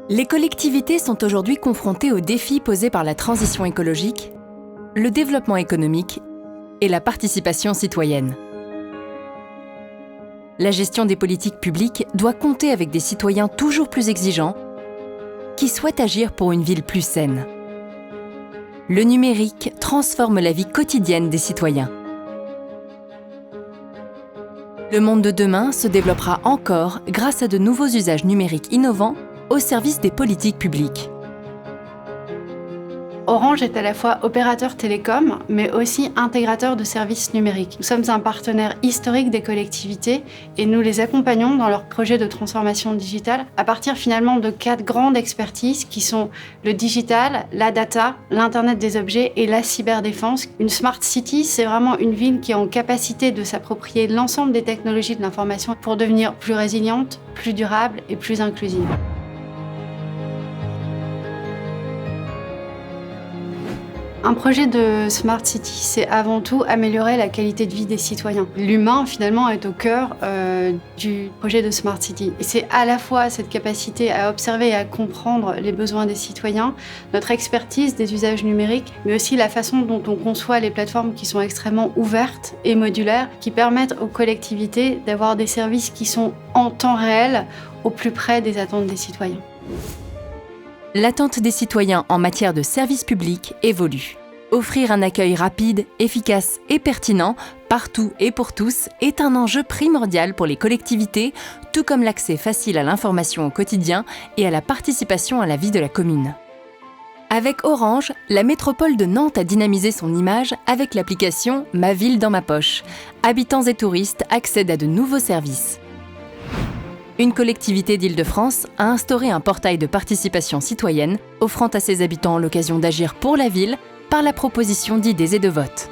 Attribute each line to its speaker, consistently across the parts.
Speaker 1: Les collectivités sont aujourd'hui confrontées aux défis posés par la transition écologique, le développement économique et la participation citoyenne. La gestion des politiques publiques doit compter avec des citoyens toujours plus exigeants qui souhaitent agir pour une ville plus saine. Le numérique transforme la vie quotidienne des citoyens. Le monde de demain se développera encore grâce à de nouveaux usages numériques innovants au service des politiques publiques.
Speaker 2: Orange est à la fois opérateur télécom, mais aussi intégrateur de services numériques. Nous sommes un partenaire historique des collectivités et nous les accompagnons dans leurs projets de transformation digitale à partir finalement de 4 grandes expertises qui sont le digital, la data, l'Internet des objets et la cyberdéfense. Une smart city, c'est vraiment une ville qui est en capacité de s'approprier l'ensemble des technologies de l'information pour devenir plus résiliente, plus durable et plus inclusive. Un projet de Smart City, c'est avant tout améliorer la qualité de vie des citoyens. L'humain, finalement, est au cœur du projet de Smart City. Et c'est à la fois cette capacité à observer et à comprendre les besoins des citoyens, notre expertise des usages numériques, mais aussi la façon dont on conçoit les plateformes qui sont extrêmement ouvertes et modulaires, qui permettent aux collectivités d'avoir des services qui sont en temps réel, au plus près des attentes des citoyens.
Speaker 1: L'attente des citoyens en matière de services publics évolue. Offrir un accueil rapide, efficace et pertinent, partout et pour tous, est un enjeu primordial pour les collectivités, tout comme l'accès facile à l'information au quotidien et à la participation à la vie de la commune. Avec Orange, la métropole de Nantes a dynamisé son image avec l'application « Ma ville dans ma poche ». Habitants et touristes accèdent à de nouveaux services. Une collectivité d'Île-de-France a instauré un portail de participation citoyenne, offrant à ses habitants l'occasion d'agir pour la ville par la proposition d'idées et de vote.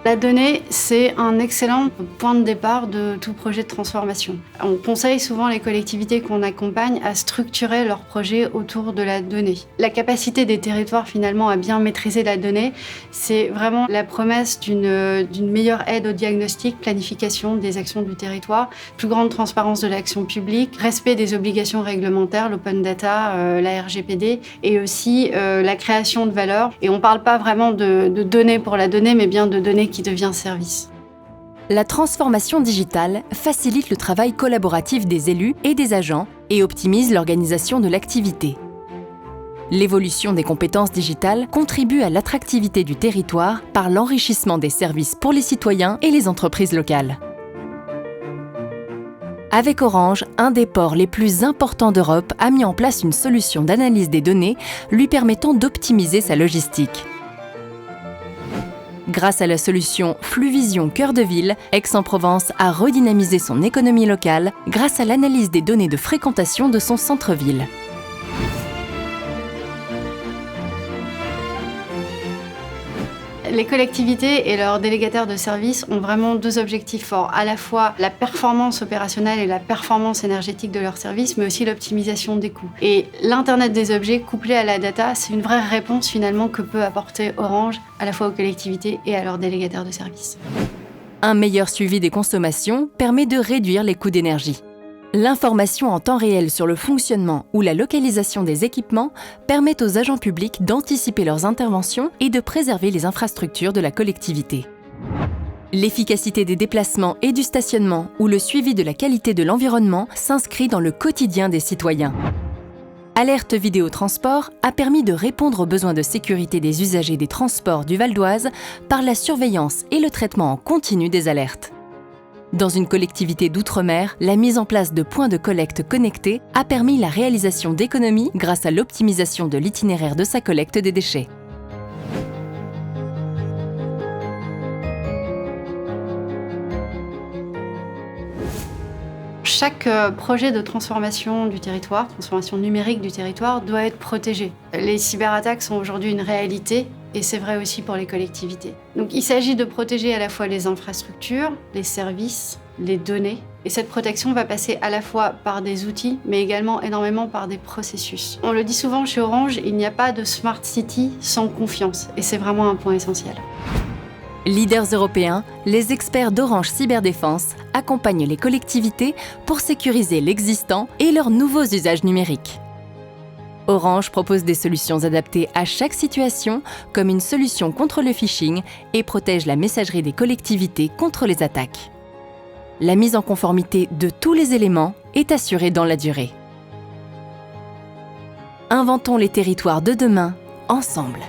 Speaker 2: La donnée, c'est un excellent point de départ de tout projet de transformation. On conseille souvent les collectivités qu'on accompagne à structurer leurs projets autour de la donnée. La capacité des territoires finalement à bien maîtriser la donnée, c'est vraiment la promesse d'une meilleure aide au diagnostic, planification des actions du territoire, plus grande transparence de l'action publique, respect des obligations réglementaires, l'open data, la RGPD, et aussi la création de valeur. Et on ne parle pas vraiment de données pour la donnée, mais bien de données qui devient service.
Speaker 1: La transformation digitale facilite le travail collaboratif des élus et des agents et optimise l'organisation de l'activité. L'évolution des compétences digitales contribue à l'attractivité du territoire par l'enrichissement des services pour les citoyens et les entreprises locales. Avec Orange, un des ports les plus importants d'Europe a mis en place une solution d'analyse des données lui permettant d'optimiser sa logistique. Grâce à la solution Fluvision Cœur de Ville, Aix-en-Provence a redynamisé son économie locale grâce à l'analyse des données de fréquentation de son centre-ville.
Speaker 2: Les collectivités et leurs délégataires de services ont vraiment 2 objectifs forts, à la fois la performance opérationnelle et la performance énergétique de leurs services, mais aussi l'optimisation des coûts. Et l'Internet des objets couplé à la data, c'est une vraie réponse finalement que peut apporter Orange à la fois aux collectivités et à leurs délégataires de services.
Speaker 1: Un meilleur suivi des consommations permet de réduire les coûts d'énergie. L'information en temps réel sur le fonctionnement ou la localisation des équipements permet aux agents publics d'anticiper leurs interventions et de préserver les infrastructures de la collectivité. L'efficacité des déplacements et du stationnement ou le suivi de la qualité de l'environnement s'inscrit dans le quotidien des citoyens. Alerte Vidéo Transport a permis de répondre aux besoins de sécurité des usagers des transports du Val d'Oise par la surveillance et le traitement en continu des alertes. Dans une collectivité d'outre-mer, la mise en place de points de collecte connectés a permis la réalisation d'économies grâce à l'optimisation de l'itinéraire de sa collecte des déchets.
Speaker 2: Chaque projet de transformation du territoire, transformation numérique du territoire, doit être protégé. Les cyberattaques sont aujourd'hui une réalité et c'est vrai aussi pour les collectivités. Donc il s'agit de protéger à la fois les infrastructures, les services, les données. Et cette protection va passer à la fois par des outils, mais également énormément par des processus. On le dit souvent chez Orange, il n'y a pas de Smart City sans confiance et c'est vraiment un point essentiel.
Speaker 1: Leaders européens, les experts d'Orange Cyberdéfense accompagnent les collectivités pour sécuriser l'existant et leurs nouveaux usages numériques. Orange propose des solutions adaptées à chaque situation, comme une solution contre le phishing, et protège la messagerie des collectivités contre les attaques. La mise en conformité de tous les éléments est assurée dans la durée. Inventons les territoires de demain, ensemble.